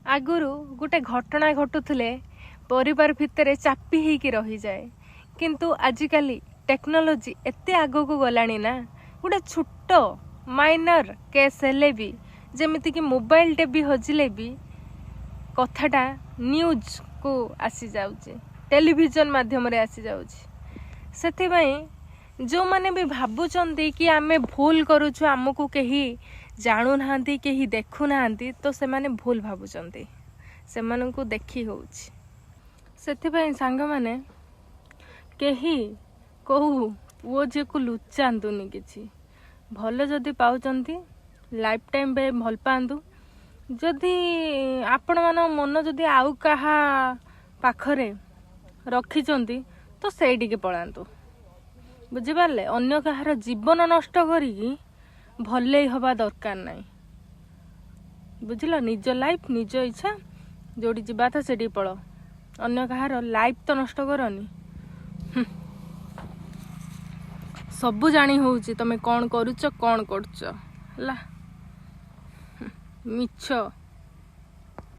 आगुरु गोटे घटना घटुले परिवार भितर चापी होइकी रही जाए किंतु आजिकाली टेक्नोलोजी एते आगो को गलानी ना गोटे छोट माइनर केस हेले भी जेमिति कि मोबाइल टे भी हजिले भी कथाटा न्यूज को आसी जाउचे टेलीविजन माध्यम रे आसी जाउचे सेथिबाई जो माने भी भाबुचंती कि आमे भूल करूछु हमको केही जानू नाहांती केही देखु नाहांती तो से माने भूल भाबुचंती से माने को देखी होउछि सेथिबाई सांग माने केही कहू पुओ जे को लुचांतुनी किछि भल जदि पाउचंती लाइफ टाइम बे भल पांतु जदि आपण मान मन जदि आउ कहा पाखरे रखिचंती तो सेठी के पळांतु बुझिपारले अन्य कहार जीवन नष्ट करिकी भले हवा दरकार नाही बुझिल निज लाइफ निज इच्छा जोड़ी जीवा था सेठी पळ अन्य कहार लाइफ तो नष्ट करनी सबु जानी होउची तमे कौन करूच कौन करछ ला मिछ